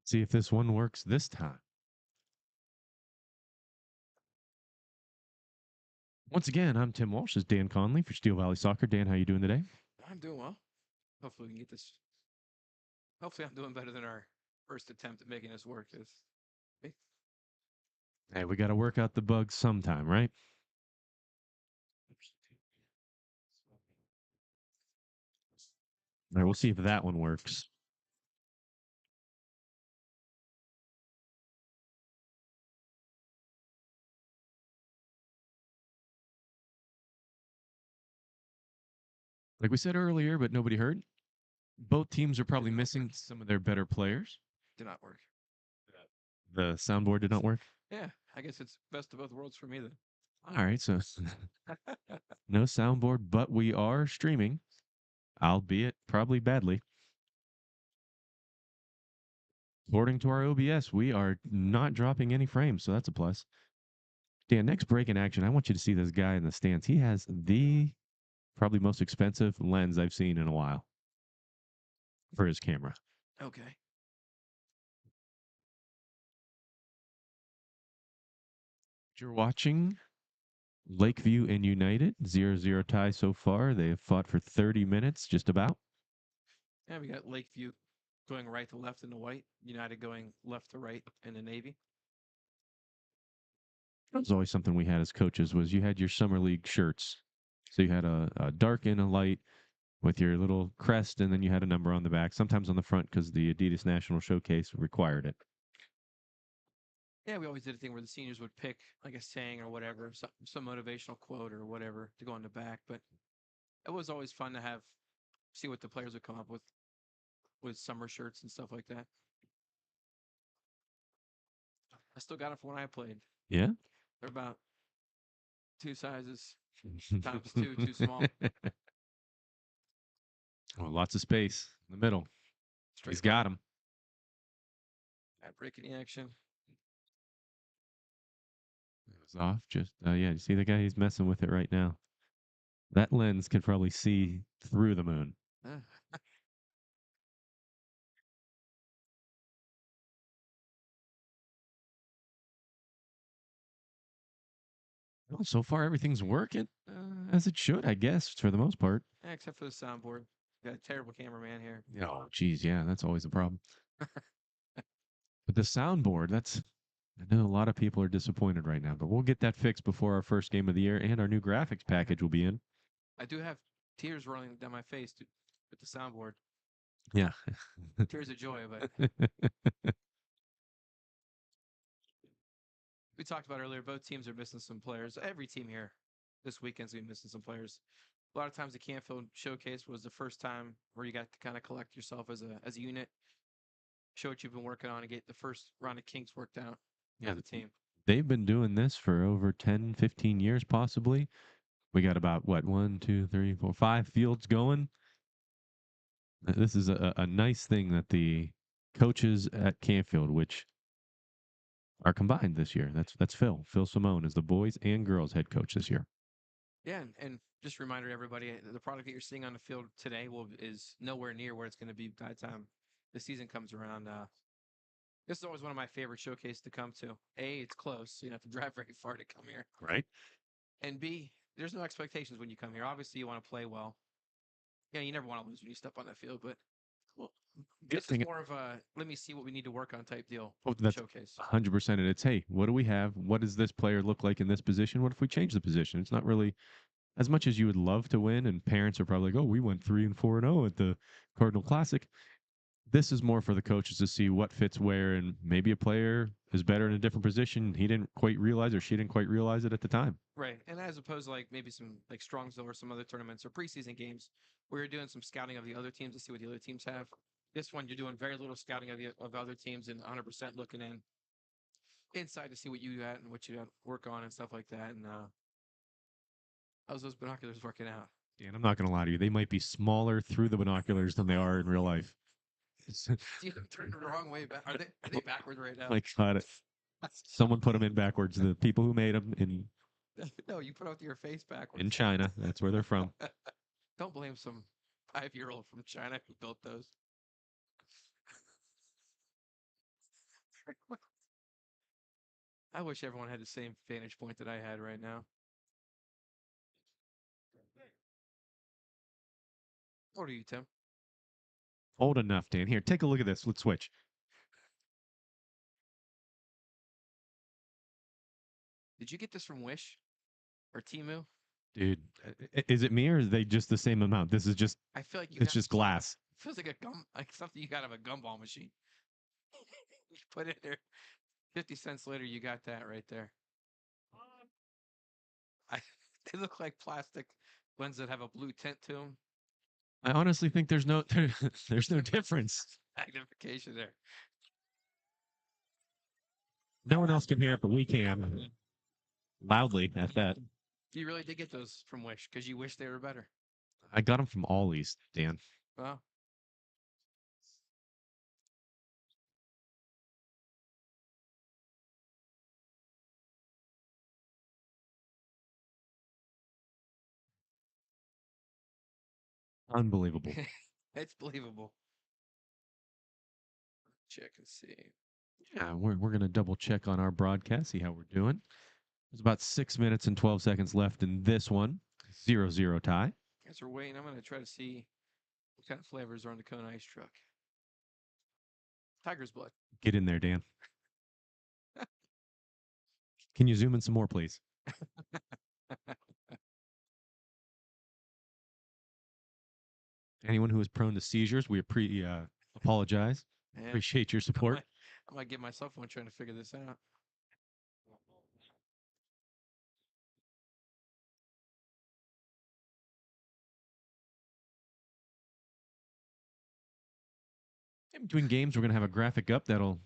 See if this one works this time. Once again, I'm Tim Walsh. This is Dan Conley for Steel Valley Soccer. Dan, how you doing today? I'm doing well. Hopefully we can get this. Hopefully I'm doing better than our first attempt at making this work. Hey, we got to work out the bugs sometime, right? All right, we'll see if that one works. Like we said earlier, but nobody heard, both teams are probably missing some of their better players. Did not work. The soundboard did not work. Yeah, I guess it's best of both worlds for me then. All right, so no soundboard, but we are streaming, albeit probably badly. According to our OBS, we are not dropping any frames, so that's a plus. Dan, next break in action, I want you to see this guy in the stands. He has the probably most expensive lens I've seen in a while for his camera. Okay. You're watching Lakeview and United, 0-0 tie so far. They have fought for 30 minutes, just about. Yeah, we got Lakeview going right to left in the white, United going left to right in the navy. That was always something we had as coaches was you had your summer league shirts. So you had a dark and a light with your little crest, and then you had a number on the back, sometimes on the front because the Adidas National Showcase required it. Yeah, we always did a thing where the seniors would pick like a saying or whatever, some motivational quote or whatever to go on the back. But it was always fun to see what the players would come up with summer shirts and stuff like that. I still got it from when I played. Yeah. They're about two sizes times two, too small. Well, lots of space in the middle. Straight He's got him. At breaking action. It was off. Just yeah. You see the guy? He's messing with it right now. That lens can probably see through the moon. Well, so far everything's working as it should, I guess, for the most part. Yeah, except for the soundboard. Got a terrible cameraman here. Oh, geez, yeah, that's always a problem. But the soundboard, I know a lot of people are disappointed right now, but we'll get that fixed before our first game of the year, and our new graphics package will be in. I do have tears rolling down my face with the soundboard. Yeah. Tears of joy, but we talked about earlier, both teams are missing some players. Every team here this weekend's going to be missing some players. A lot of times the Canfield showcase was the first time where you got to kind of collect yourself as a unit, show what you've been working on, and get the first round of kinks worked out Yeah, as a team. they've been doing this for over 10, 15 years, possibly. We got about, what, 1, 2, 3, 4, 5 fields going. This is a nice thing that the coaches at Canfield, which are combined this year. That's Phil. Phil Simone is the boys and girls head coach this year. Yeah, and just a reminder to everybody, the product that you're seeing on the field today is nowhere near where it's going to be by the time the season comes around. This is always one of my favorite showcases to come to. A, it's close, so you don't have to drive very far to come here. Right. And B, there's no expectations when you come here. Obviously, you want to play well. Yeah, you never want to lose when you step on that field, but Well, this is more of a let me see what we need to work on type deal. that's Showcase. 100%. And it's, hey, what do we have? What does this player look like in this position? What if we change the position? It's not really as much as you would love to win. And parents are probably like, oh, we went 3-4-0 at the Cardinal Classic. This is more for the coaches to see what fits where, and maybe a player is better in a different position. He didn't quite realize, or she didn't quite realize it at the time. Right. And as opposed to like maybe some like Strongsville or some other tournaments or preseason games where you're doing some scouting of the other teams to see what the other teams have. This one, you're doing very little scouting of other teams and 100% looking inside to see what you got and what you got to work on and stuff like that. And how's those binoculars working out? And I'm not going to lie to you, they might be smaller through the binoculars than they are in real life. You turned the wrong way back. Are they backwards right now? My God, someone put them in backwards. The people who made them No, you put out your face backwards. in China. That's where they're from. Don't blame some 5-year-old from China who built those. I wish everyone had the same vantage point that I had right now. How old are you, Tim? Old enough, Dan. Here, take a look at this. Let's switch. Did you get this from Wish or Timu? Dude, is it me or is they just the same amount? This is just, I feel like you it's got just glass. feels like a like something you got out of a gumball machine. You put it there. 50 cents later, you got that right there. I, they look like plastic ones that have a blue tint to them. I honestly think there's no there's no difference. Magnification there. No one else can hear it, but we can loudly at that. You really did get those from Wish because you wish they were better. I got them from Ollie's, Dan. Well, Unbelievable. it's believable. Check and see. Yeah, we're gonna double check on our broadcast, see how we're doing. There's about 6 minutes and 12 seconds left in this one. 0-0 tie. As we're waiting, I'm going to try to see what kind of flavors are on the Cone Ice truck. Tiger's blood. Get in there, Dan. Can you zoom in some more, please? Anyone who is prone to seizures, we apologize. Man, Appreciate your support. I might get myself one trying to figure this out. In between games, we're going to have a graphic up that'll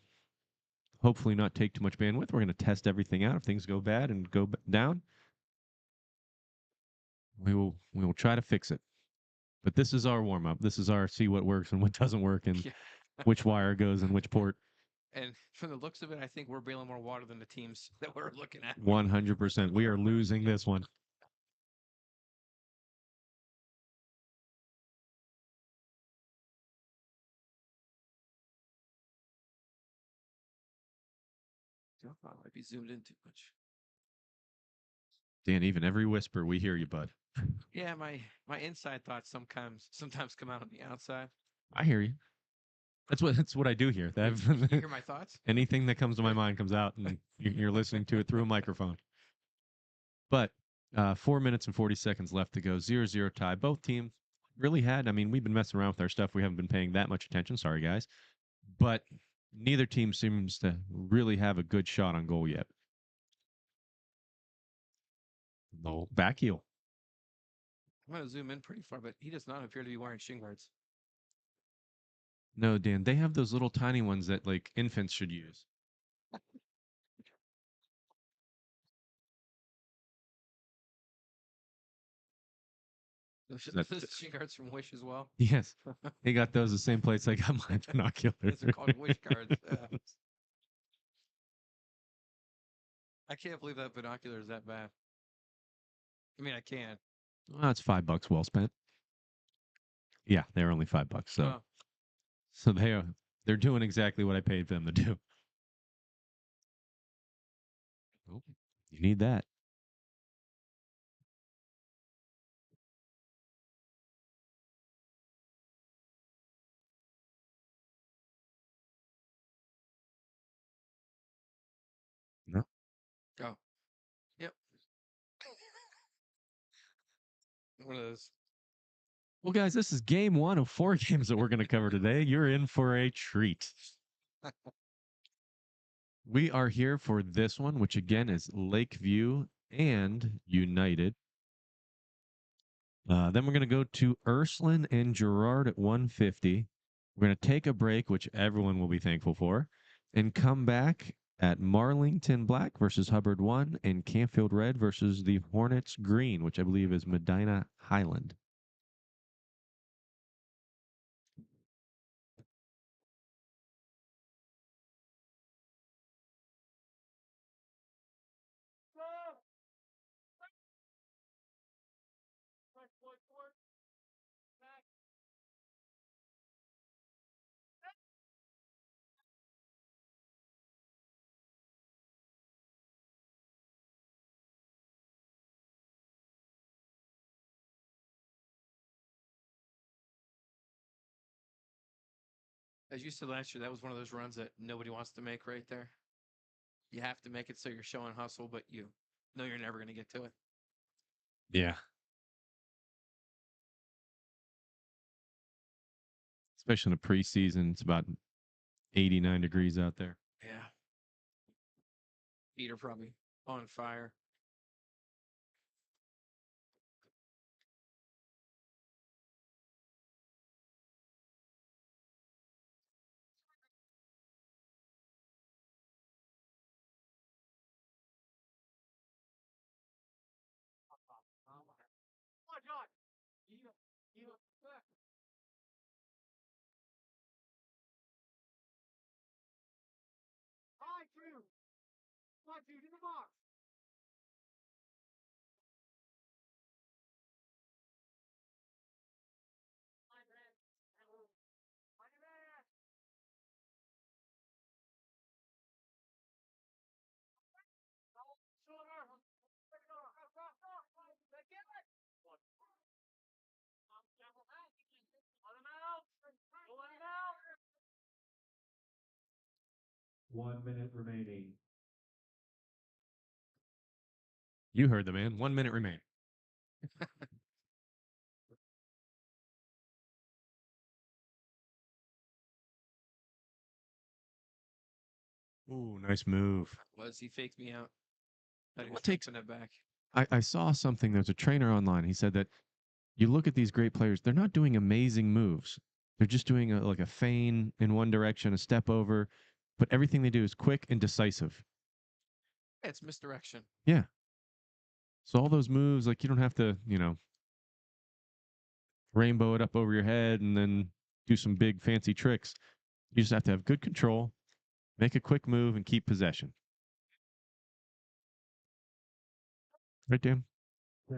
hopefully not take too much bandwidth. We're going to test everything out. If things go bad and go down, we will try to fix it. But this is our warm up. This is our see what works and what doesn't work and Yeah. which wire goes in which port. And from the looks of it, I think we're bailing more water than the teams that we're looking at. 100%. We are losing this one. I might be zoomed in too much. Dan, even every whisper, we hear you, bud. Yeah, my inside thoughts sometimes come out on the outside. I hear you. That's what I do here. You hear my thoughts? Anything that comes to my mind comes out, and you're listening to it through a microphone. But 4 minutes and 40 seconds left to go. 0-0 tie. Both teams really had. I mean, we've been messing around with our stuff. We haven't been paying that much attention. Sorry, guys. But neither team seems to really have a good shot on goal yet. No back heel. I'm going to zoom in pretty far, but he does not appear to be wearing shin guards. No, Dan. They have those little tiny ones that like infants should use. Those shin guards from Wish as well. Yes, he got those the same place I got my binoculars. Those are called Wish guards. I can't believe that binocular is that bad. I mean, I can. Well, that's $5 well spent. Yeah, they're only $5. So they're doing exactly what I paid them to do. Oh, you need that. No. Oh, yep. One of those. Well, guys, this is game one of 4 games that we're going to cover today. You're in for a treat. We are here for this one, which again is Lakeview and United. Then we're going to go to Ursuline and Girard at 150. We're going to take a break, which everyone will be thankful for, and come back at Marlington Black versus Hubbard 1 and Canfield Red versus the Hornets Green, which I believe is Medina Highland. As you said last year, that was one of those runs that nobody wants to make right there. You have to make it so you're showing hustle, but you know you're never going to get to it. Yeah. Especially in the preseason, it's about 89 degrees out there. Yeah. Feet are probably on fire. One minute remaining. You heard the man. 1 minute remaining. Ooh, nice move. Was he faked me out? Thought he was What takes flipping it back. I saw something. There's a trainer online. He said that you look at these great players, they're not doing amazing moves. They're just doing like a feign in one direction, a step over, but everything they do is quick and decisive. Yeah, it's misdirection. Yeah. So all those moves, like you don't have to, rainbow it up over your head and then do some big fancy tricks. You just have to have good control, make a quick move, and keep possession. Right, Dan?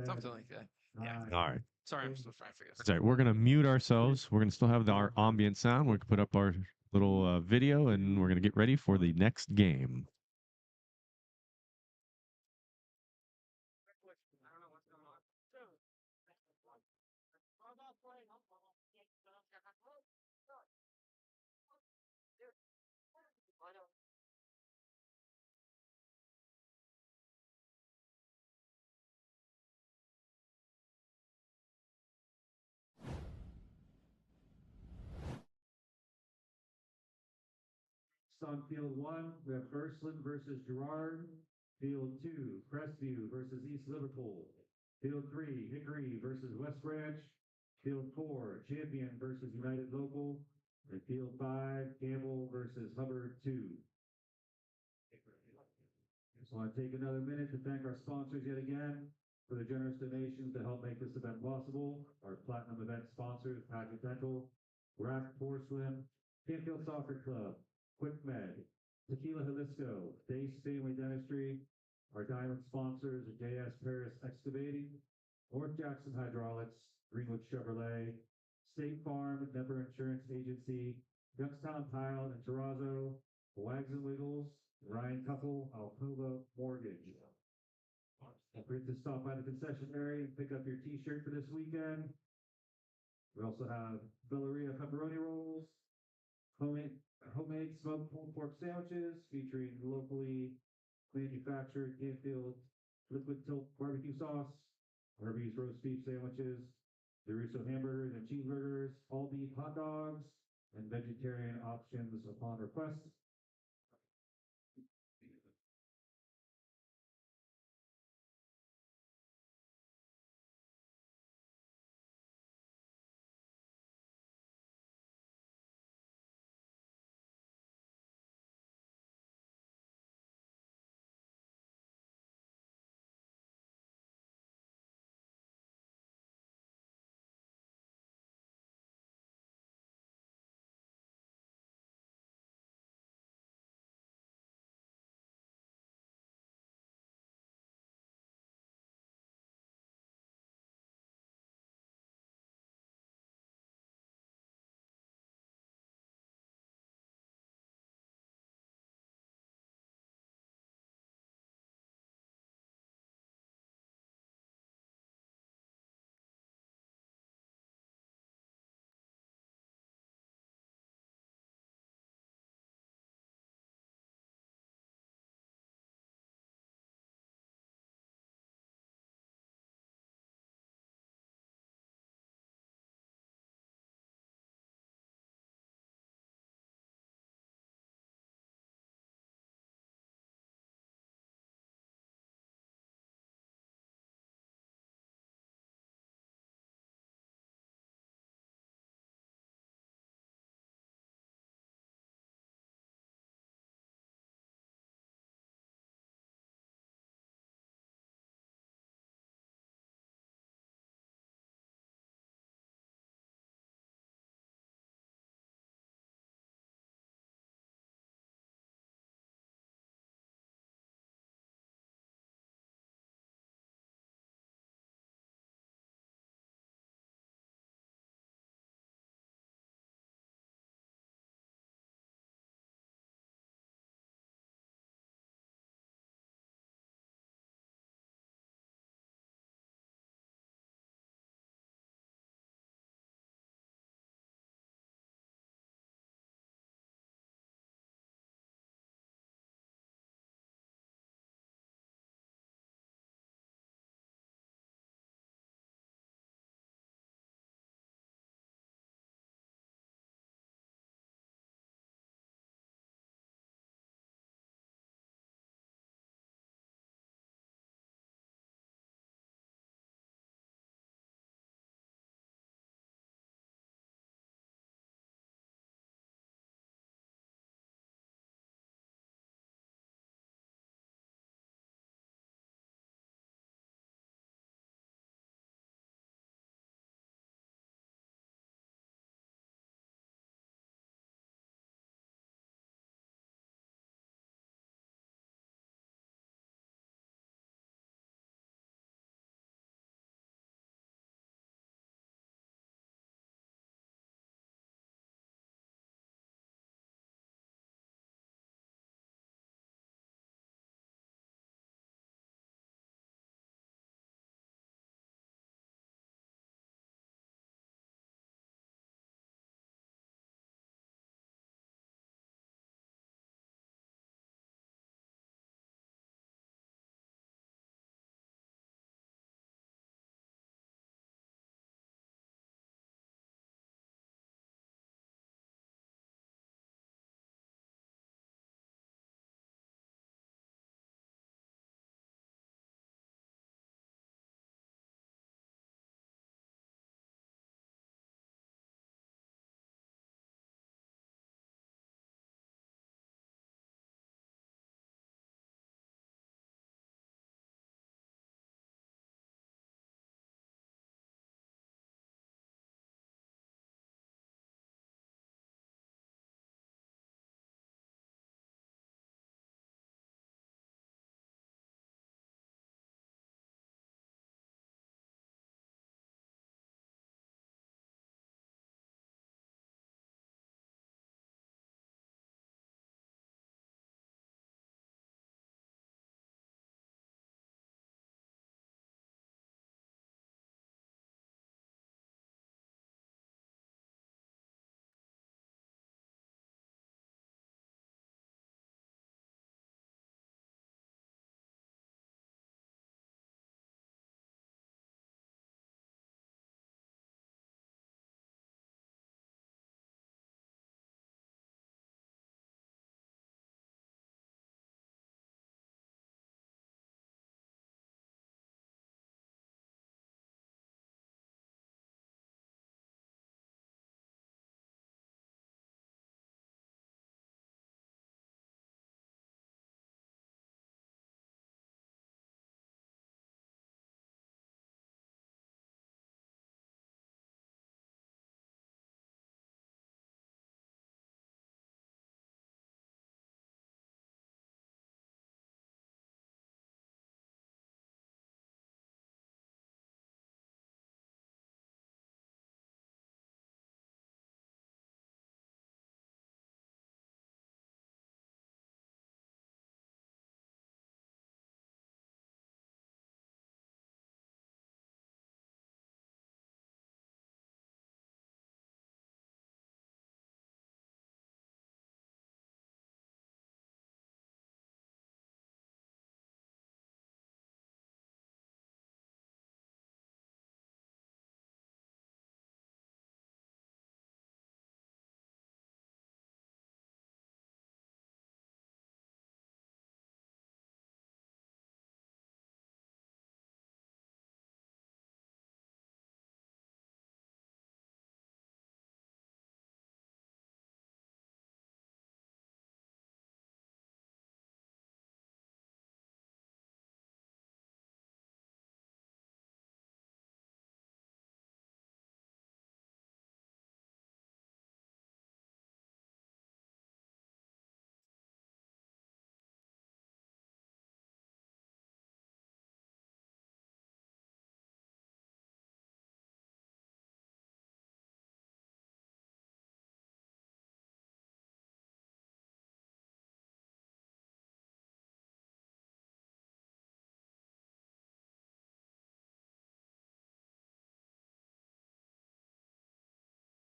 Something like that. Yeah. All right. Sorry, I'm still trying to figure this That's all right. We're going to mute ourselves. We're going to still have our ambient sound. We're going to put up our little video and we're going to get ready for the next game. On field one, we have Ursuline versus Girard. Field two, Crestview versus East Liverpool. Field three, Hickory versus West Branch. Field four, Champion versus United Local. And field five, Campbell versus Hubbard 2. So I take another minute to thank our sponsors yet again for the generous donations to help make this event possible. Our platinum event sponsors, Patrick Dental, Rack Porcelain, Canfield Soccer Club, Quick Med, Tequila Jalisco, Dace Family Dentistry. Our diamond sponsors are JS Paris Excavating, North Jackson Hydraulics, Greenwood Chevrolet, State Farm, Denver Insurance Agency, Youngstown Tile and Terrazzo, Wags and Wiggles, Ryan Couple, Alcova Mortgage. Don't forget to stop by the concession area and pick up your t-shirt for this weekend. We also have Bellaria pepperoni rolls, homemade smoked pulled pork sandwiches featuring locally manufactured Canfield liquid tilt barbecue sauce, Arby's roast beef sandwiches, the Russo hamburgers and cheeseburgers, all beef hot dogs, and vegetarian options upon request.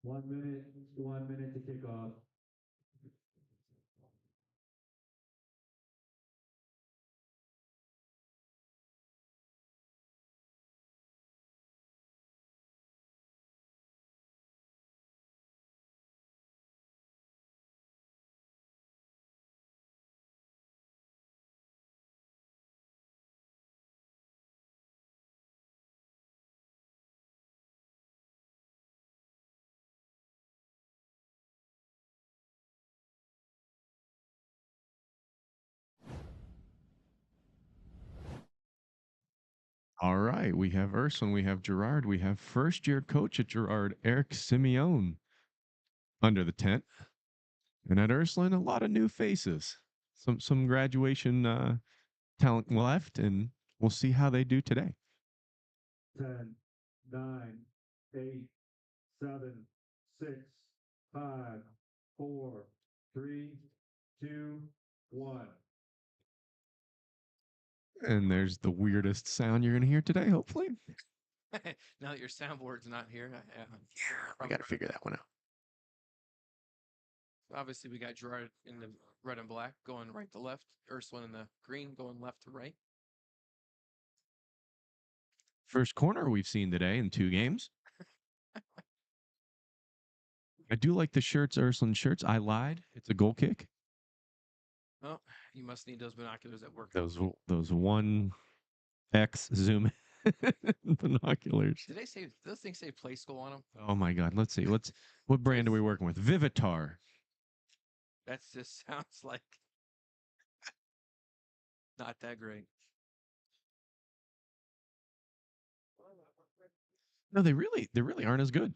1 minute to kick off. All right, we have Ursuline, we have Girard, we have first-year coach at Girard, Eric Simeone, under the tent, and at Ursuline, a lot of new faces, some graduation talent left, and we'll see how they do today. 10, 9, 8, 7, 6, 5, 4, 3, 2, 1. And there's the weirdest sound you're going to hear today, hopefully. Now that your soundboard's not here, I got to figure that one out. obviously we got Girard in the red and black going right to left, Ursuline in the green going left to right. First corner we've seen today in 2 games. I do like the shirts, Ursuline shirts. I lied. It's a goal kick. Oh, you must need those binoculars at work. Those 1x zoom binoculars. Did they say those things say play school on them? Oh my God. Let's see. What brand are we working with? Vivitar. That just sounds like not that great. No, they really aren't as good.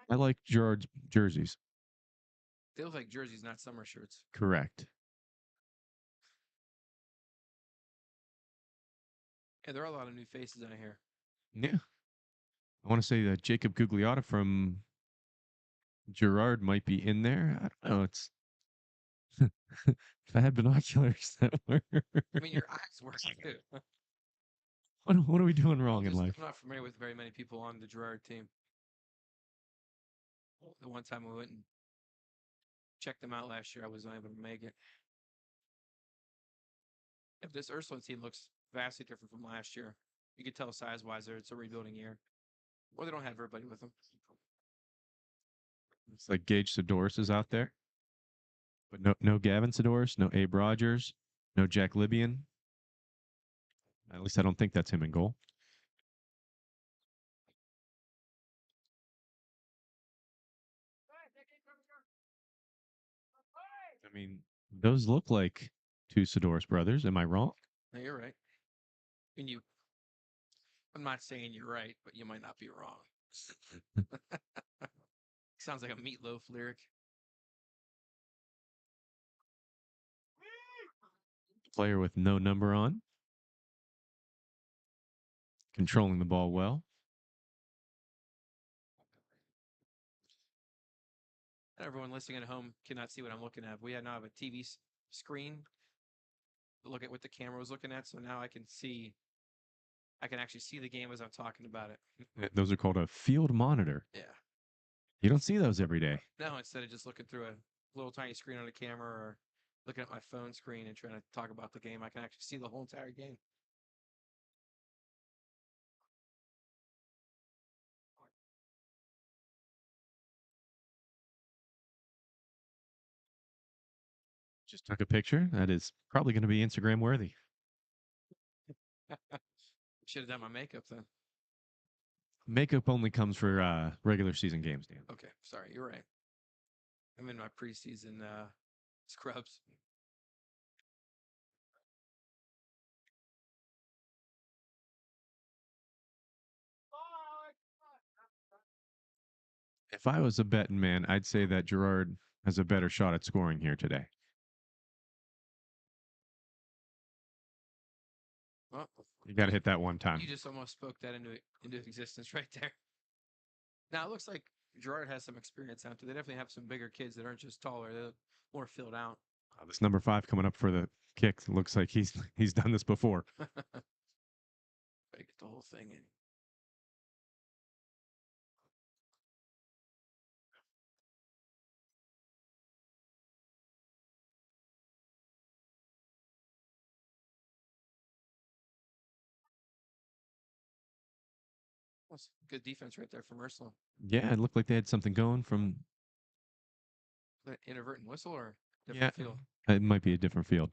I like Gerard's jerseys. They look like jerseys, not summer shirts. Correct. Yeah, there are a lot of new faces out here. Yeah. I want to say that Jacob Gugliotta from Girard might be in there. I don't know. It's if I had binoculars that were. I mean, your eyes work too. What are we doing wrong in life? I'm not familiar with very many people on the Girard team. The one time we went and checked them out last year, I was unable to make it. If this Ursuline team looks vastly different from last year, you could tell size-wise it's a rebuilding year. Or they don't have everybody with them. It's like Gage Sidoris is out there, but no Gavin Sidoris, no Abe Rogers, no Jack Libyan. At least I don't think that's him in goal. I mean, those look like 2 Sidoris brothers. Am I wrong? No, you're right. And I'm not saying you're right, but you might not be wrong. Sounds like a Meatloaf lyric. Player with no number on. Controlling the ball well. Everyone listening at home cannot see what I'm looking at. We now have a TV screen to look at what the camera was looking at. So now I can actually see the game as I'm talking about it. Those are called a field monitor. Yeah. You don't see those every day. No, instead of just looking through a little tiny screen on a camera or looking at my phone screen and trying to talk about the game, I can actually see the whole entire game. Just took a picture. That is probably going to be Instagram worthy. Should have done my makeup then. Makeup only comes for regular season games, Dan. Okay, sorry, you're right. I'm in my preseason scrubs. If I was a betting man, I'd say that Girard has a better shot at scoring here today. Well, you got to hit that one time. You just almost spoke that into existence right there. Now it looks like Girard has some experience out there. They definitely have some bigger kids that aren't just taller; they're more filled out. This number 5 coming up for the kick looks like he's done this before. whole thing in. That's good defense right there from Ursuline. Yeah, it looked like they had something going from. That inadvertent whistle or Yeah, different field? it might be a different field.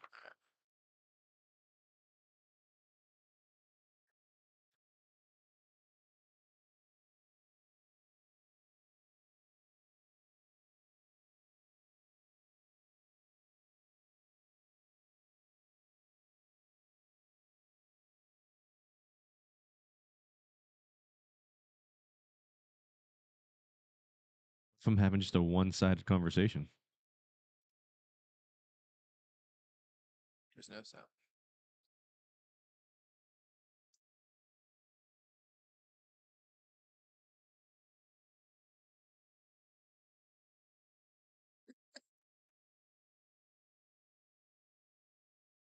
From having just a one-sided conversation. There's no sound.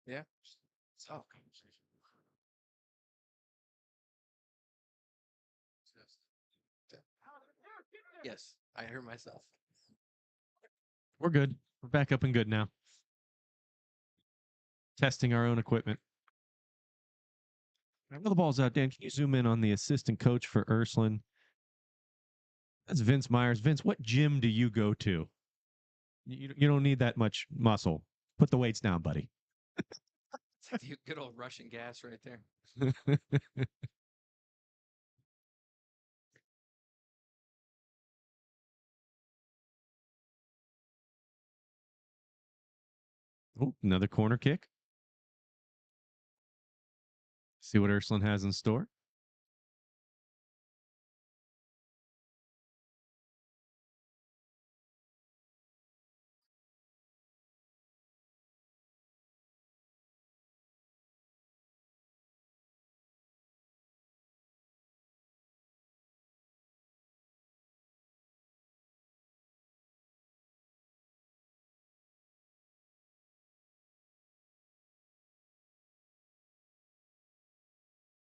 Yeah. So. Yes, I heard myself. We're good. We're back up and good now. Testing our own equipment. I know the ball's out, Dan. Can you zoom in on the assistant coach for Ursuline? That's Vince Myers. Vince, what gym do you go to? You don't need that much muscle. Put the weights down, buddy. It's like the good old Russian gas right there. Oh, another corner kick. See what Ursuline has in store.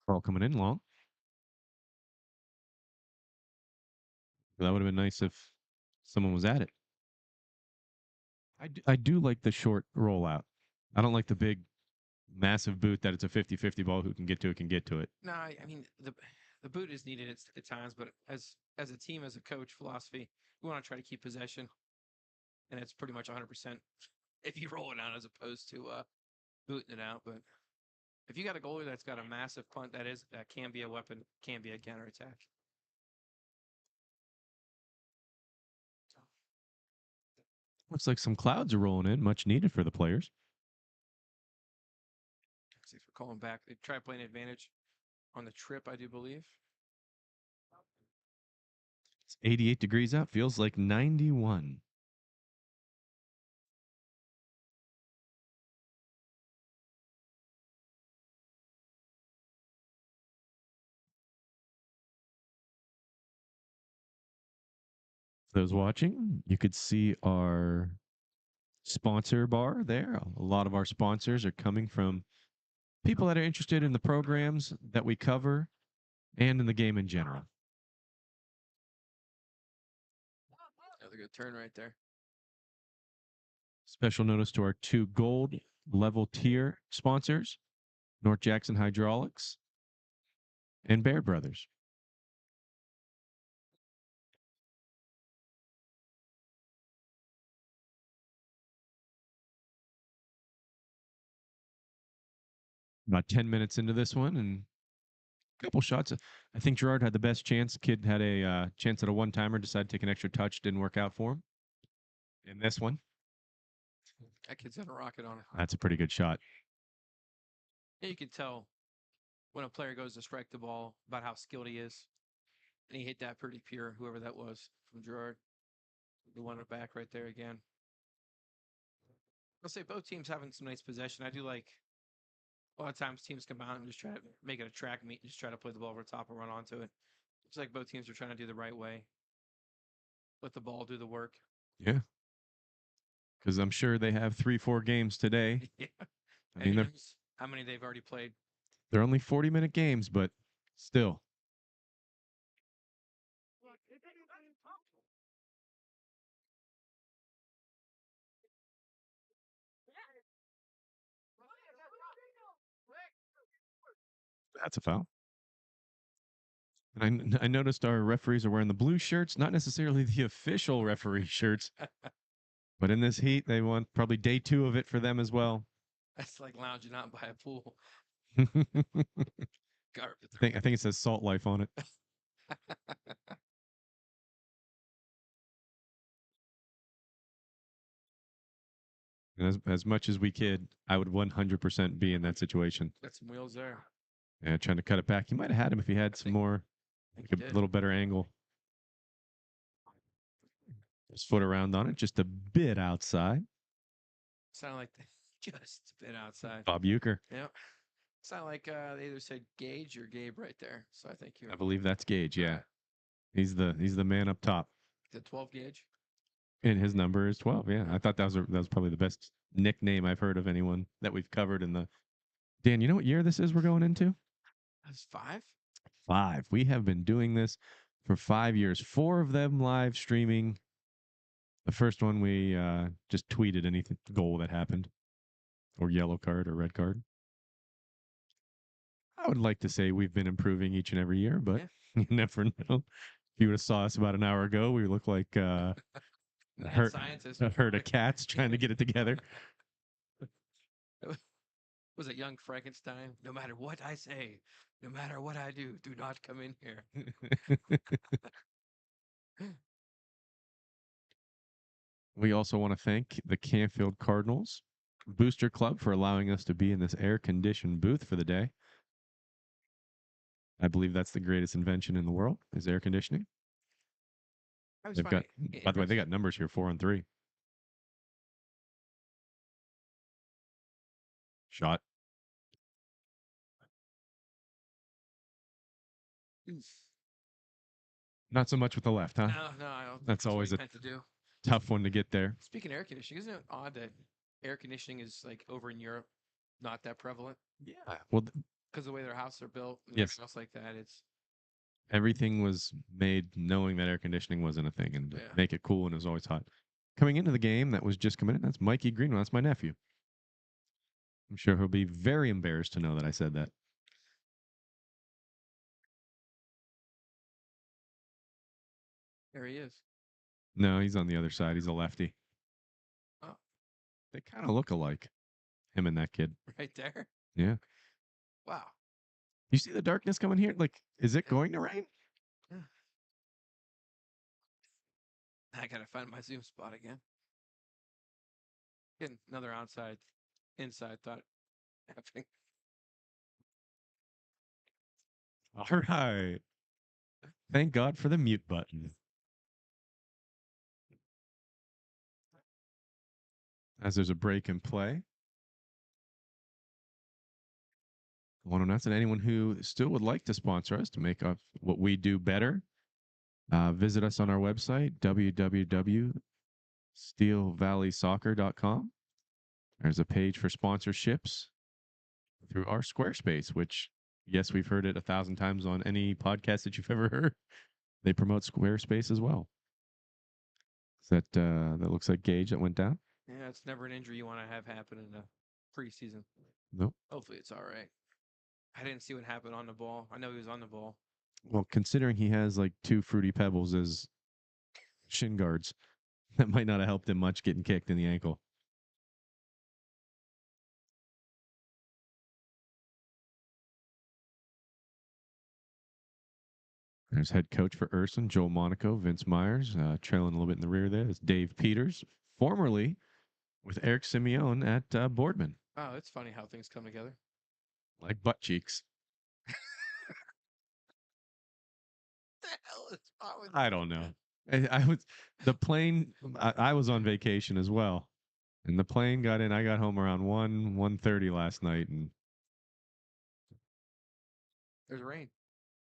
Ball coming in long. That would have been nice if someone was at it. I do like the short rollout. I don't like the big, massive boot that it's a 50-50 ball. Who can get to it can get to it. No, I mean the boot is needed at times, but as a team, as a coach philosophy, we want to try to keep possession, and it's pretty much 100% if you roll it out as opposed to booting it out. But if you got a goalie that's got a massive punt, that can be a weapon, can be a counterattack. Looks like some clouds are rolling in, much needed for the players. Thanks for calling back. They try playing advantage on the trip, I do believe. It's 88 degrees out. Feels like 91. For those watching, you could see our sponsor bar there. A lot of our sponsors are coming from people that are interested in the programs that we cover and in the game in general. Another good turn right there. Special notice to our 2 gold level tier sponsors, North Jackson Hydraulics and Baird Brothers. About 10 minutes into this one and a couple shots. I think Girard had the best chance. Kid had a chance at a one-timer, decided to take an extra touch, didn't work out for him. In this one, That kid's got a rocket on it. that's a pretty good shot. Yeah, you can tell when a player goes to strike the ball about how skilled he is. And he hit that pretty pure, whoever that was from Girard. The one back right there again. I'll say both teams having some nice possession. I do like a lot of times teams come out and just try to make it a track meet and just try to play the ball over the top and run onto it. It's like both teams are trying to do the right way. Let the ball do the work. Yeah. Because I'm sure they have 3-4 games today. Yeah. I mean, How many they've already played? they're only 40-minute games, but Still. That's a foul. And I noticed our referees are wearing the blue shirts, not necessarily the official referee shirts, but in this heat, they want probably day 2 of it for them as well. That's like lounging out by a pool. I Garbage. think it says Salt Life on it. And as much as we kid, I would 100% be in that situation. Got some wheels there. Yeah, trying to cut it back. He might have had him if he had some more, like a little better angle. His foot around on it, just a bit outside. Sound like just a bit outside. Bob Euchre. Yep. Sound like they either said Gage or Gabe right there. So I think I believe that's Gage. Yeah, he's the man up top. The 12 gauge. And his number is 12. Yeah, I thought that was probably the best nickname I've heard of anyone that we've covered in the. Dan, you know what year this is we're going into? That's 5. 5. We have been doing this for 5 years. 4 of them live streaming. The first one we just tweeted any goal that happened, or yellow card or red card. I would like to say we've been improving each and every year, but you never know. If you would have saw us about an hour ago, we look like a herd of cats trying to get it together. Was it Young Frankenstein? No matter what I say, no matter what I do not come in here. We also want to thank the Canfield Cardinals Booster Club for allowing us to be in this air-conditioned booth for the day. I believe that's the greatest invention in the world, is air conditioning. They've got, by the way, they got numbers here, 4 and 3. Shot. Not so much with the left, huh? No, I don't. That's always a to do. tough one to get there. Speaking of air conditioning, isn't it odd that air conditioning is like over in Europe not that prevalent? Yeah. Well, because of the way their houses are built and yes, everything else like that, it's everything was made knowing that air conditioning wasn't a thing and make it cool, and it was always hot. Coming into the game that was just coming in, that's Mikey Greenwell. That's my nephew. I'm sure he'll be very embarrassed to know that I said that. There he is. No, he's on the other side. He's a lefty. Oh. They kind of look alike, him and that kid. Right there? Yeah. Wow. You see the darkness coming here? Like, is it going to rain? I gotta find my zoom spot again. Getting another inside thought happening. All right. Thank God for the mute button. As there's a break in play, I want to announce that anyone who still would like to sponsor us to make what we do better, visit us on our website, www.steelvalleysoccer.com. There's a page for sponsorships through our Squarespace, which, yes, we've heard it 1,000 times on any podcast that you've ever heard. They promote Squarespace as well. That looks like Gage that went down. Yeah, it's never an injury you want to have happen in a preseason. Nope. Hopefully it's all right. I didn't see what happened on the ball. I know he was on the ball. Well, considering he has like 2 Fruity Pebbles as shin guards, that might not have helped him much getting kicked in the ankle. There's head coach for Ursuline, Joel Monaco, Vince Myers, trailing a little bit in the rear there. It's Dave Peters, formerly with Eric Simeone at Boardman. Wow, it's funny how things come together. Like butt cheeks. What the hell is wrong with I don't know. I was the plane. I was on vacation as well, and the plane got in. I got home around 1:30 last night, and there's rain.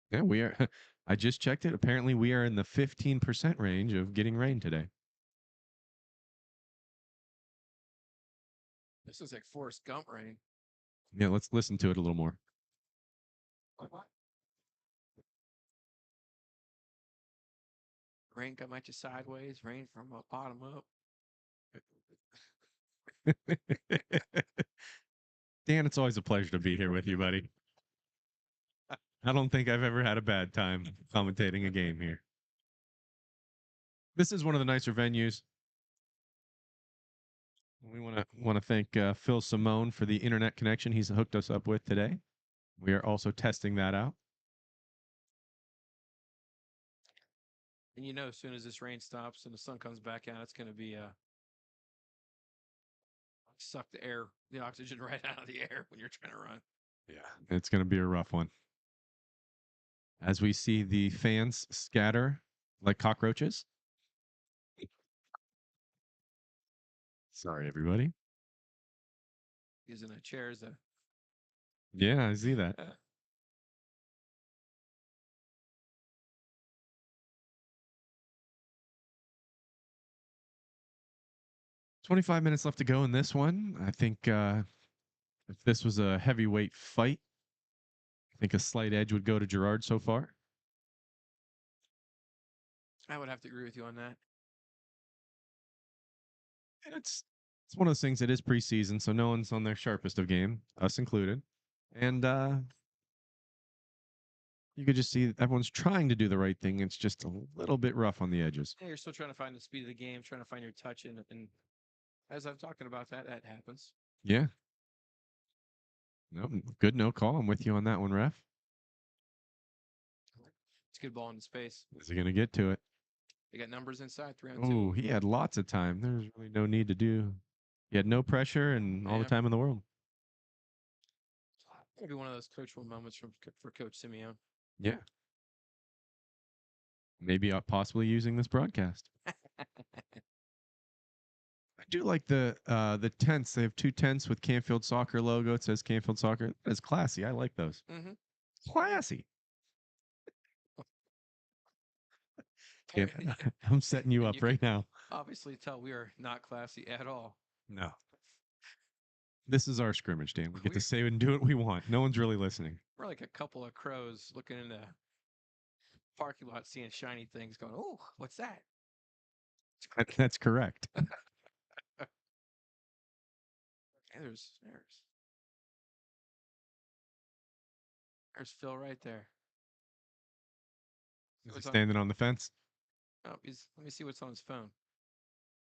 Yeah, we are. I just checked it. Apparently, we are in the 15% range of getting rain today. This is like Forrest Gump rain. Yeah, let's listen to it a little more. Rain come at you sideways, rain from a bottom up. Dan, it's always a pleasure to be here with you, buddy. I don't think I've ever had a bad time commentating a game here. This is one of the nicer venues. We want to thank Phil Simone for the internet connection he's hooked us up with today. We are also testing that out. And you know, as soon as this rain stops and the sun comes back out, it's going to be suck the air, the oxygen right out of the air when you're trying to run. Yeah, it's going to be a rough one. As we see the fans scatter like cockroaches. Sorry, everybody. Using a chair as a. Yeah, I see that. 25 minutes left to go in this one. I think if this was a heavyweight fight, I think a slight edge would go to Girard so far. I would have to agree with you on that. And it's one of those things that is preseason, so no one's on their sharpest of game, us included. And you could just see everyone's trying to do the right thing. It's just a little bit rough on the edges. Yeah, you're still trying to find the speed of the game, trying to find your touch, and as I'm talking about that, that happens. Yeah. No, good no call. I'm with you on that one, ref. It's a good ball into space. Is he going to get to it? They got numbers inside 3-on-2. Oh, he had lots of time. There's really no need to do. He had no pressure and all the time in the world. Maybe one of those coachable moments for Coach Simeone. Yeah. Maybe possibly using this broadcast. I do like the tents. They have 2 tents with Canfield Soccer logo. It says Canfield Soccer. That's classy. I like those. Mm-hmm. Classy. I'm setting you up right now. Obviously, tell we are not classy at all. No. This is our scrimmage, Dan. We get to say and do what we want. No one's really listening. We're like a couple of crows looking in the parking lot, seeing shiny things, going, "Oh, what's that?" That's correct. There's Phil right there. Is he standing on the fence? Oh, let me see what's on his phone.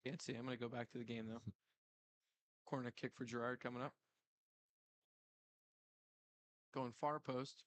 Can't see. I'm going to go back to the game, though. Corner kick for Girard coming up. Going far post.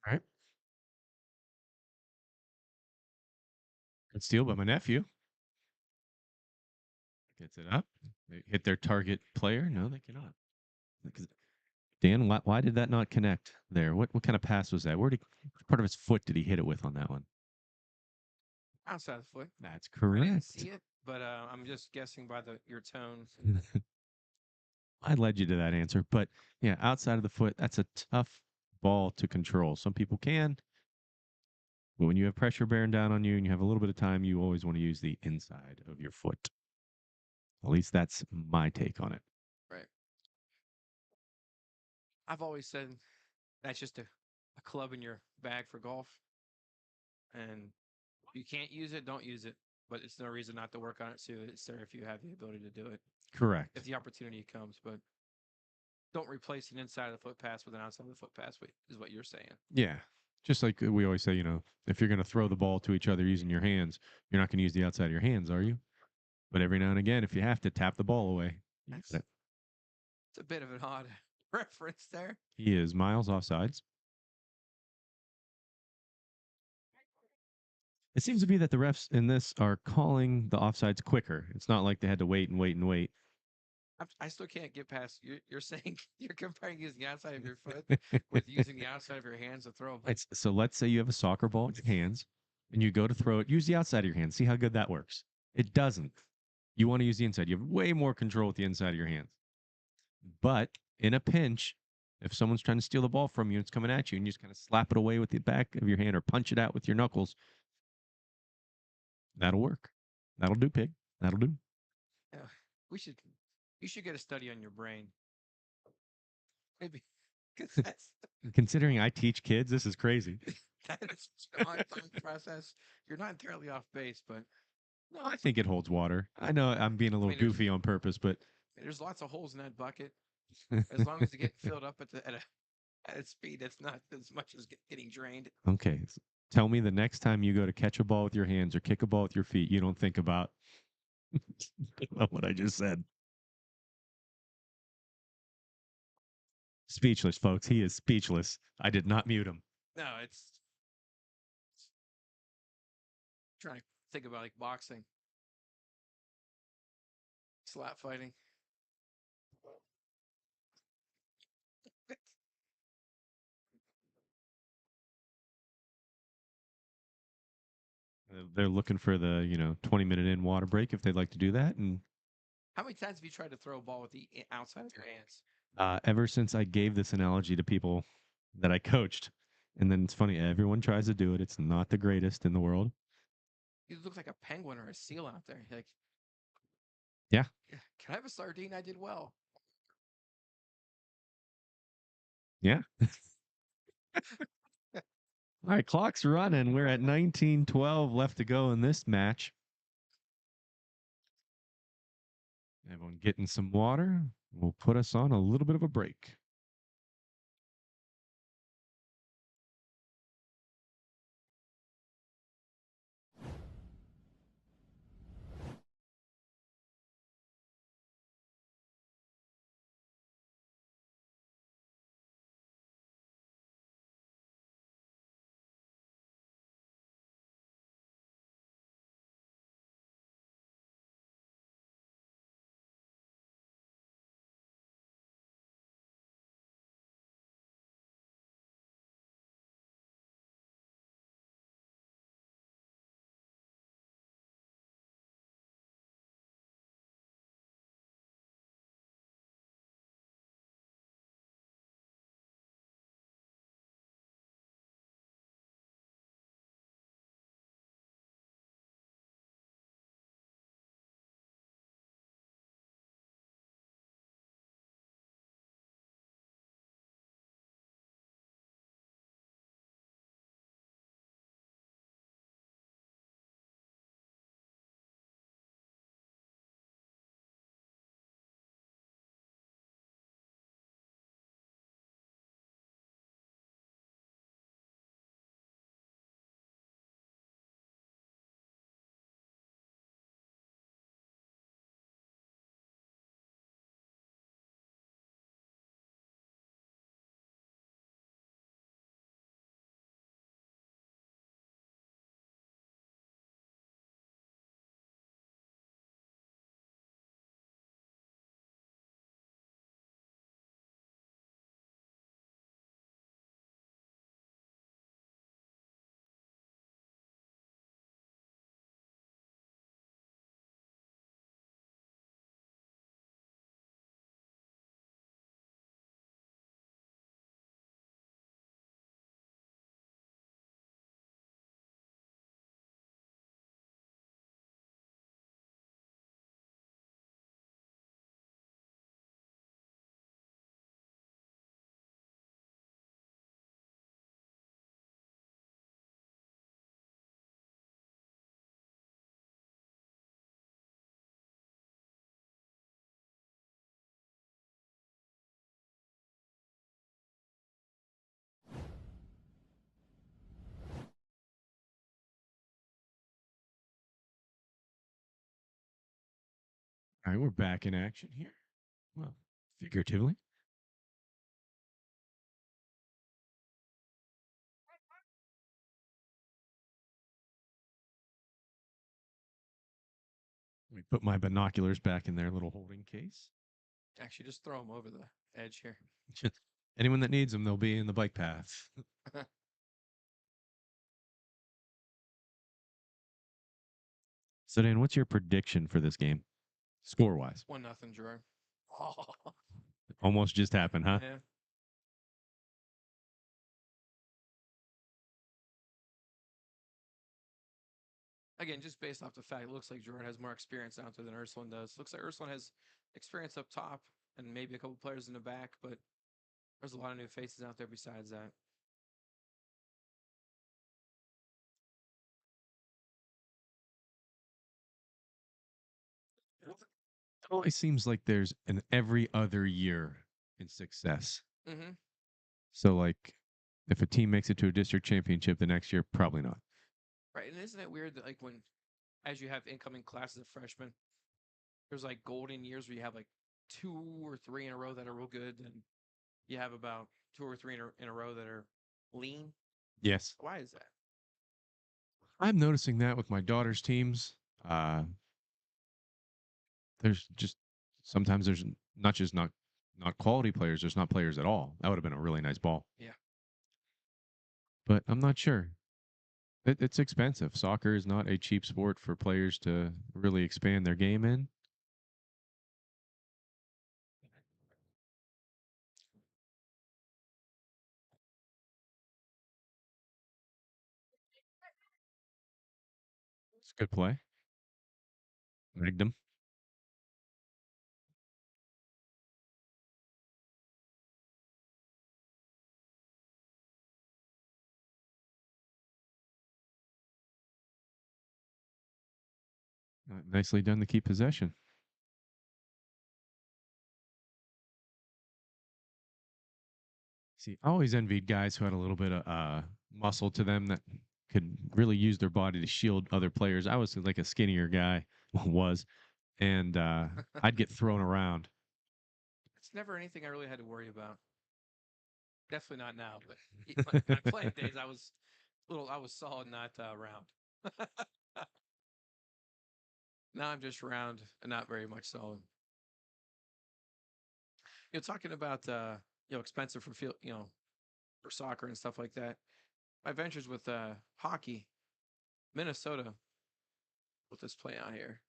All right. Good steal by my nephew. Gets it up. They hit their target player. No, they cannot. Dan, why did that not connect there? What kind of pass was that? What part of his foot did he hit it with on that one? Outside the foot. That's correct. I didn't see it, but I'm just guessing by your tone. I led you to that answer, but yeah, outside of the foot, that's a tough ball to control. Some people can, but when you have pressure bearing down on you and you have a little bit of time, you always want to use the inside of your foot. At least that's my take on it. Right. I've always said that's just a club in your bag for golf. And if you can't use it, don't use it. But it's no reason not to work on it. So it's there if you have the ability to do it. Correct. If the opportunity comes. But don't replace an inside of the foot pass with an outside of the foot pass, is what you're saying. Yeah. Just like we always say, if you're going to throw the ball to each other using your hands, you're not going to use the outside of your hands, are you? But every now and again, if you have to, tap the ball away. It's a bit of an odd reference there. He is miles offsides. It seems to be that the refs in this are calling the offsides quicker. It's not like they had to wait and wait and wait. I still can't get past you're saying you're comparing using the outside of your foot with using the outside of your hands to throw a ball. So let's say you have a soccer ball in your hands and you go to throw it. Use the outside of your hands. See how good that works. It doesn't. You want to use the inside. You have way more control with the inside of your hands. But in a pinch, if someone's trying to steal the ball from you and it's coming at you, and you just kind of slap it away with the back of your hand or punch it out with your knuckles, that'll work. That'll do, pig. That'll do. Yeah, we should you should get a study on your brain. Maybe because that's Considering I teach kids, this is crazy. that is such an ongoing process. You're not entirely off base, but No, I think it holds water. I know I'm being a little mean, there's- goofy on purpose, but there's lots of holes in that bucket. As long as you get filled up at a speed that's not as much as getting drained. okay. Tell me the next time you go to catch a ball with your hands or kick a ball with your feet, you don't think about what I just said. Speechless, folks. He is speechless. I did not mute him. No, it's trying to think about like boxing, slap fighting. They're looking for the 20-minute in water break if they'd like to do that. And How many times have you tried to throw a ball with the outside of your hands? ever since I gave this analogy to people that I coached, and then it's funny, everyone tries to do it. It's not the greatest in the world. You look like a penguin or a seal out there. You're like, Yeah. Can I have a sardine? I did well. Yeah. All right, clock's running. We're at 19:12 left to go in this match. Everyone getting some water. We'll put us on a little bit of a break. All right, we're back in action here. Well, figuratively. Let me put my binoculars back in their little holding case. Actually, just throw them over the edge here. Anyone that needs them, they'll be in the bike path. So, Dan, what's your prediction for this game, score-wise? 1-0 Girard. Almost just happened, huh? Yeah. Again, just based off the fact, it looks like Girard has more experience out there than Ursuline does. Looks like Ursuline has experience up top and maybe a couple players in the back, but there's a lot of new faces out there besides that. It always seems like there's an every other year in success. Mm-hmm. So, like, if a team makes it to a district championship the next year, probably not. Right. And isn't it weird that, like, as you have incoming classes of freshmen, there's like golden years where you have like 2 or 3 in a row that are real good, and you have about 2 or 3 in a row that are lean. Yes. Why is that? I'm noticing that with my daughter's teams. There's just sometimes there's not just not quality players, there's not players at all. That would have been a really nice ball. Yeah. But I'm not sure. It's expensive. Soccer is not a cheap sport for players to really expand their game in. It's a good play. Rigged them. Nicely done to keep possession. See, I always envied guys who had a little bit of muscle to them that could really use their body to shield other players. I was like a skinnier guy, and I'd get thrown around. It's never anything I really had to worry about. Definitely not now, but my playing days, I was solid, not round. Now I'm just round and not very much solid. Talking about expensive for field, for soccer and stuff like that. My ventures with hockey, Minnesota. Put this play out here.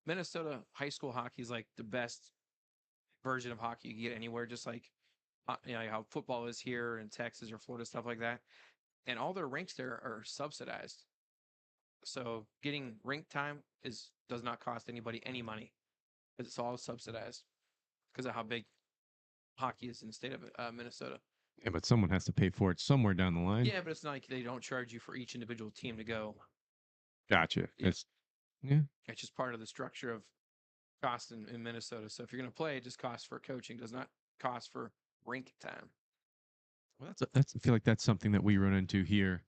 Minnesota high school hockey is like the best version of hockey you can get anywhere. Just like how football is here in Texas or Florida, stuff like that. And all their rinks there are subsidized. So getting rink time does not cost anybody any money because it's all subsidized because of how big hockey is in the state of Minnesota. Yeah, but someone has to pay for it somewhere down the line. Yeah, but it's not like they don't charge you for each individual team to go. Gotcha. Yeah. It's just part of the structure of cost in Minnesota. So if you're going to play, it just costs for coaching, does not cost for rink time. Well, that's I feel like that's something that we run into here.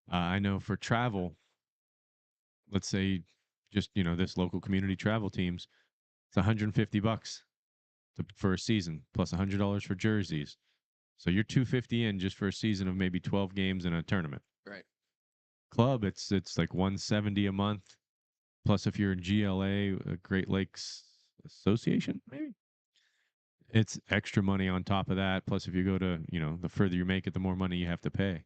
I know for travel, let's say just this local community travel teams, it's $150 for a season plus $100 for jerseys. So you're $250 in just for a season of maybe 12 games in a tournament. Right. Club, it's like $170 a month. Plus, if you're in GLA, Great Lakes Association, maybe it's extra money on top of that. Plus, if you go to the further you make it, the more money you have to pay.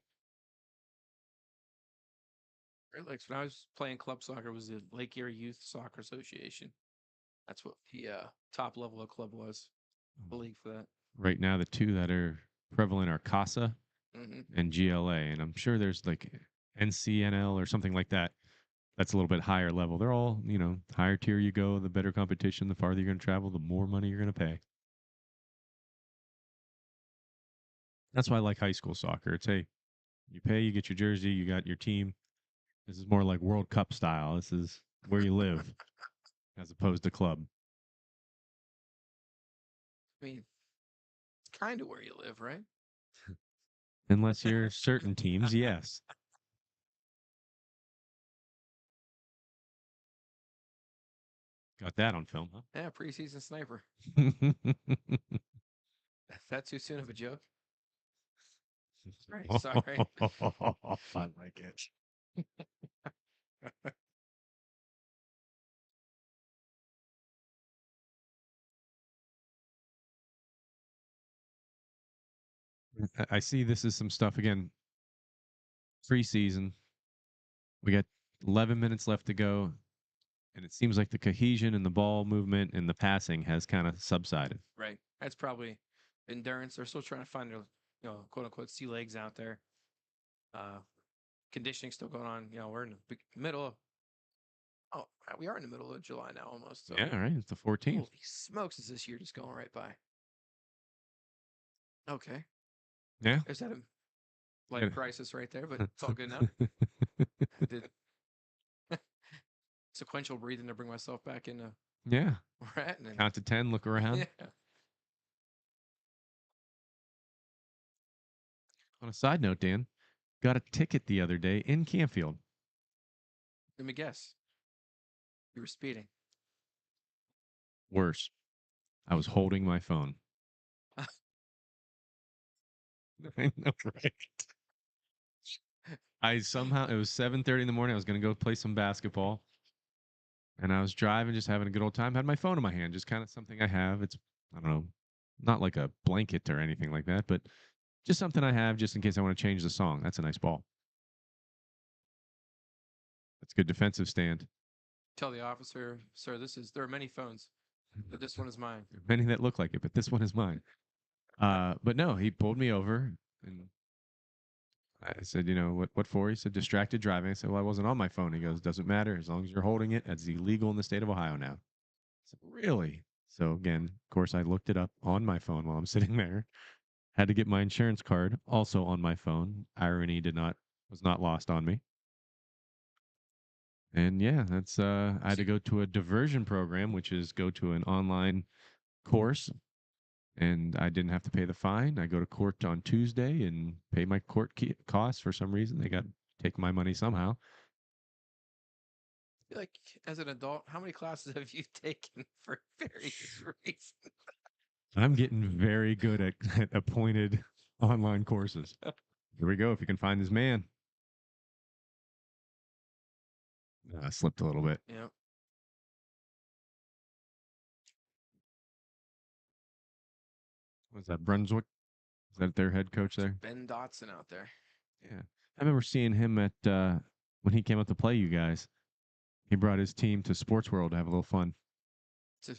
Great Lakes. When I was playing club soccer, it was the Lake Erie Youth Soccer Association. That's what the top level of club was. The league for that. Right now, the two that are prevalent are CASA and GLA, and I'm sure there's like NCNL or something like that. That's a little bit higher level. They're all, higher tier you go, the better competition, the farther you're going to travel, the more money you're going to pay. That's why I like high school soccer. It's, hey, you pay, you get your jersey, you got your team. This is more like World Cup style. This is where you live as opposed to club. I mean, kind of where you live, right? Unless you're certain teams, yes. Got that on film, huh? Yeah, preseason sniper. That's too soon of a joke. Right, sorry. I like it. I see this is some stuff again. Preseason, we got 11 minutes left to go, and it seems like the cohesion and the ball movement and the passing has kind of subsided. Right. That's probably endurance. They're still trying to find their, quote unquote, sea legs out there. Conditioning still going on. We're in the middle of. Oh, we are in the middle of July now, almost. So. Yeah, right. It's the 14th. Holy smokes! Is this year just going right by? Okay. Yeah. Is that a life crisis right there? But it's all good now. I did sequential breathing to bring myself back into Yeah. where we're at. And Count to 10, look around. yeah. On a side note, Dan, got a ticket the other day in Canfield. Let me guess. You were speeding. Worse. I was holding my phone. I know, right? It was 7:30 in the morning. I was going to go play some basketball. And I was driving, just having a good old time. Had my phone in my hand, just kind of something I have. It's, I don't know, not like a blanket or anything like that, but just something I have just in case I want to change the song. That's a nice ball. That's a good defensive stand. Tell the officer, sir, there are many phones, but this one is mine. Many that look like it, but this one is mine. But no, he pulled me over and I said, what for? He said, distracted driving. I said, well, I wasn't on my phone. He goes, doesn't matter. As long as you're holding it, that's illegal in the state of Ohio now. I said, really? So again, of course, I looked it up on my phone while I'm sitting there. Had to get my insurance card also on my phone. Irony was not lost on me. And yeah, that's I had to go to a diversion program, which is go to an online course, and I didn't have to pay the fine. I go to court on Tuesday and pay my court costs. For some reason, they got take my money somehow. Like, as an adult, how many classes have you taken for various reasons? I'm getting very good at appointed online courses. Here we go. If you can find this man. I slipped a little bit. Yeah. Was that Brunswick? Is that their head coach there? Ben Dotson out there. Yeah. I remember seeing him at when he came up to play you guys. He brought his team to Sports World to have a little fun. It's a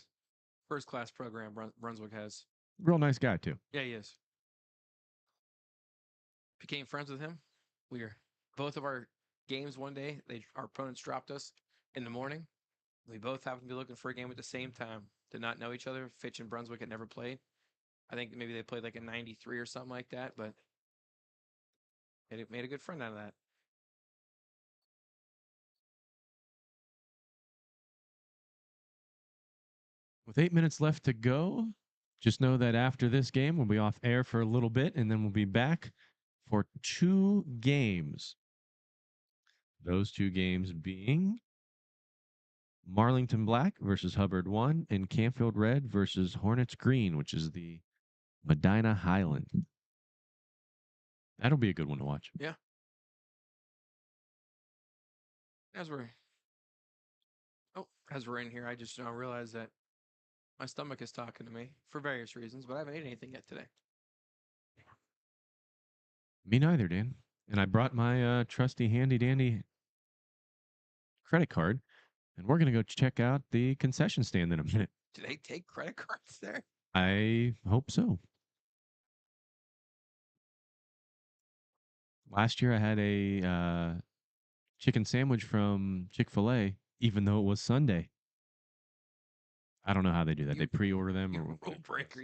first class program Brunswick has. Real nice guy too. Yeah, he is. Became friends with him. We were both of our games one day. Our opponents dropped us in the morning. We both happened to be looking for a game at the same time. Did not know each other. Fitch and Brunswick had never played. I think maybe they played like in '93 or something like that, but it made a good friend out of that. With 8 minutes left to go, just know that after this game, we'll be off air for a little bit, and then we'll be back for 2 games. Those 2 games being Marlington Black versus Hubbard 1 and Canfield Red versus Hornets Green, which is the Medina Highland. That'll be a good one to watch. Yeah. As we're in here, I just now realized that my stomach is talking to me for various reasons, but I haven't eaten anything yet today. Me neither, Dan. And I brought my trusty handy dandy credit card, and we're gonna go check out the concession stand in a minute. Do they take credit cards there? I hope so. Last year I had a chicken sandwich from Chick-fil-A, even though it was Sunday. I don't know how they do that. They pre-order them or rule breaker.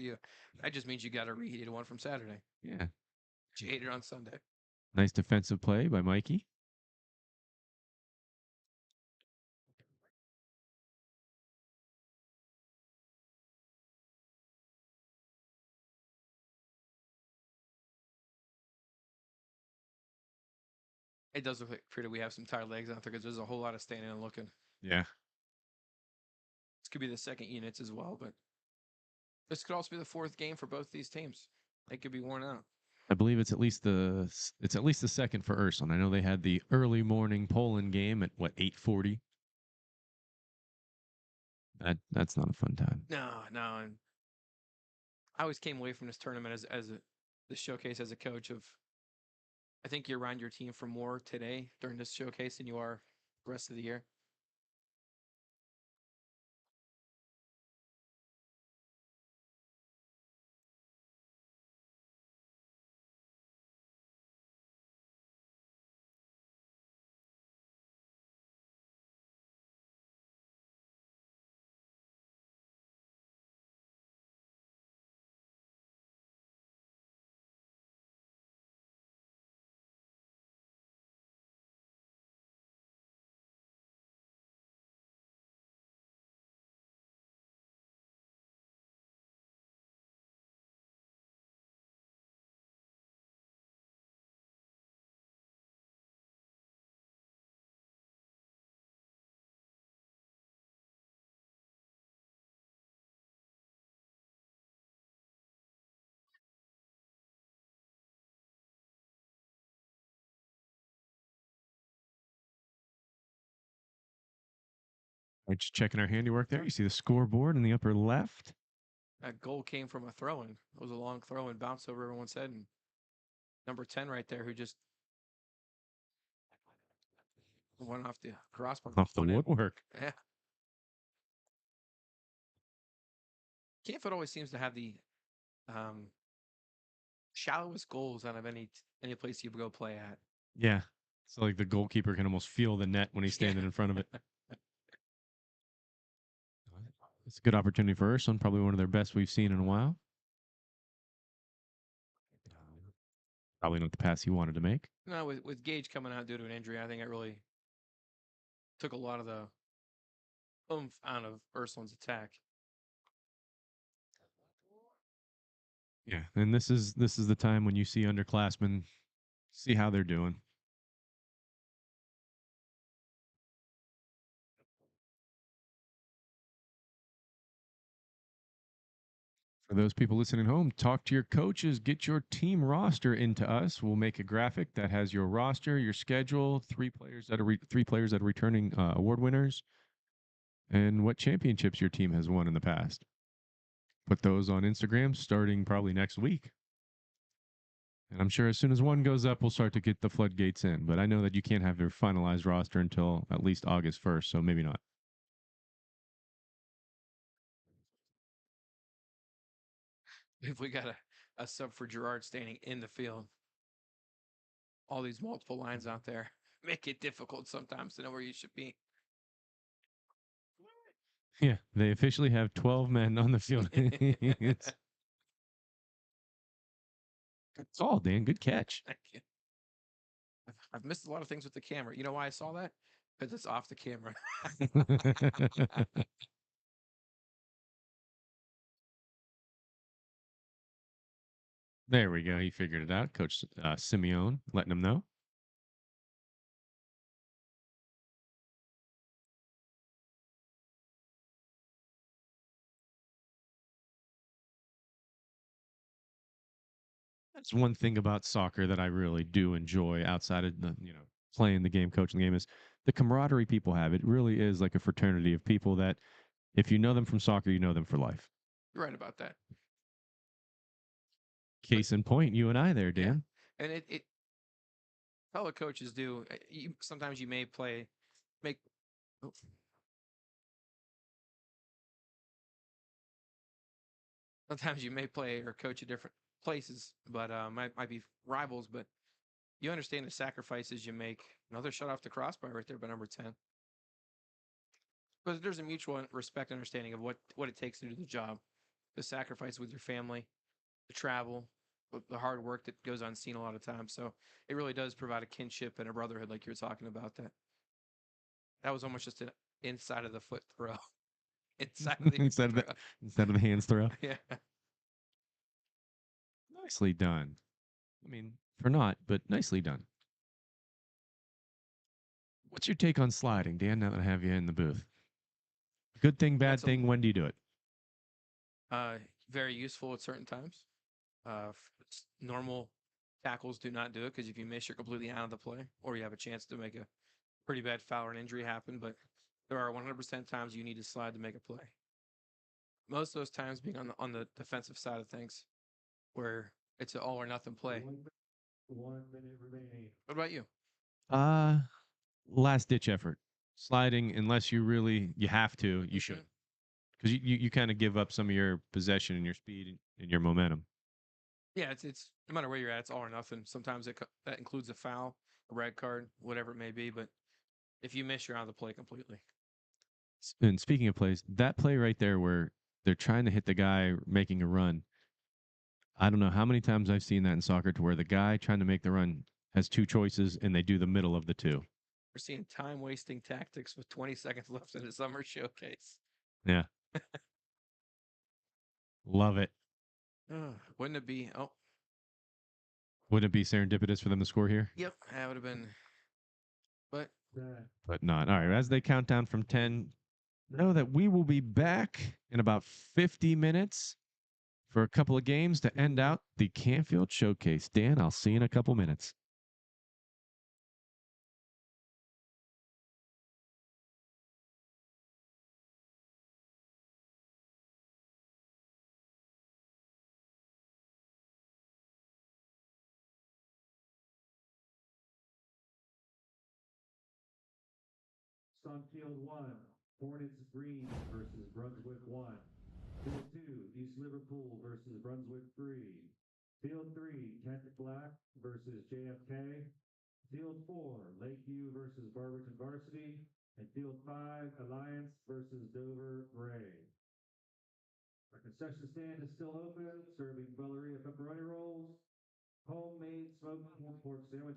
That just means you got a reheated one from Saturday. Yeah. You ate it on Sunday. Nice defensive play by Mikey. It does look like we have some tired legs out there because there's a whole lot of standing and looking. Yeah. This could be the second units as well, but this could also be the 4th game for both these teams. They could be worn out. I believe it's at least the second for Ursuline. I know they had the early morning Poland game at 8:40. That's not a fun time. No, and I always came away from this tournament as the showcase as a coach of I think you're around your team for more today during this showcase than you are the rest of the year. We're just checking our handiwork there. You see the scoreboard in the upper left. That goal came from a throw in. It was a long throw and bounced over everyone's head. And number 10 right there, who just went off the crossbar. Off the Went in. woodwork. Yeah. Canfield always seems to have the um, shallowest goals out of any place you go play at. Yeah. So like the goalkeeper can almost feel the net when he's standing in front of it. It's a good opportunity for Ursuline, probably one of their best we've seen in a while. Probably not the pass he wanted to make. No, with Gage coming out due to an injury, I think it really took a lot of the oomph out of Ursuline's attack. Yeah, and this is the time when you see underclassmen see how they're doing. For those people listening home, talk to your coaches, get your team roster into us. We'll make a graphic that has your roster, your schedule, three players that are returning award winners, and what championships your team has won in the past. Put those on Instagram starting probably next week. And I'm sure as soon as one goes up, we'll start to get the floodgates in. But I know that you can't have your finalized roster until at least August 1st, so maybe not. If we got a sub for Girard standing in the field, all these multiple lines out there make it difficult sometimes to know where you should be. Yeah, they officially have 12 men on the field. It's all, Dan. Good catch. Thank you. I've missed a lot of things with the camera. You know why I saw that? Because it's off the camera. There we go. He figured it out. Coach Simeone letting him know. That's one thing about soccer that I really do enjoy outside of the, playing the game, coaching the game is the camaraderie people have. It really is like a fraternity of people that if you know them from soccer, you know them for life. You're right about that. Case in point, you and I there, Dan. Yeah. And it fellow coaches do. Sometimes you may make. Oh. Sometimes you may play or coach at different places, but might be rivals. But you understand the sacrifices you make. Another shot off the crossbar right there by number 10. But there's a mutual respect and understanding of what it takes to do the job, the sacrifice with your family, the travel, the hard work that goes unseen a lot of times. So it really does provide a kinship and a brotherhood, like you were talking about. That was almost just an inside of the foot throw, inside of the instead of the hands throw. Yeah, Nicely done. I mean, for not, but nicely done. What's your take on sliding, Dan? Now that I have you in the booth, good thing, bad thing. When do you do it? Very useful at certain times. Normal tackles do not do it because if you miss, you're completely out of the play, or you have a chance to make a pretty bad foul or an injury happen. But there are 100% times you need to slide to make a play. Most of those times being on the defensive side of things, where It's an all or nothing play. 1 minute remaining. What about you? Last ditch effort. Sliding unless you have to, you should. Because you kind of give up some of your possession and your speed and your momentum. Yeah, it's no matter where you're at, it's all or nothing. Sometimes that includes a foul, a red card, whatever it may be. But if you miss, you're out of the play completely. And speaking of plays, that play right there where they're trying to hit the guy making a run. I don't know how many times I've seen that in soccer to where the guy trying to make the run has two choices and they do the middle of the two. We're seeing time wasting tactics with 20 seconds left in the summer showcase. Yeah. Love it. Wouldn't it be? Oh, Wouldn't it be serendipitous for them to score here? yep, that would have been. But But not. All right. As they count down from 10, know that we will be back in about 50 minutes for a couple of games to end out the Canfield Showcase. Dan, I'll see you in a couple minutes. Field 1, Hornets Green versus Brunswick 1. Field 2, East Liverpool versus Brunswick 3. Field 3, Kent Black versus JFK. Field 4, Lakeview versus Barberton Varsity. And Field 5, Alliance versus Dover Gray. Our concession stand is still open, serving Belleria pepperoni rolls, homemade smoked pork sandwich.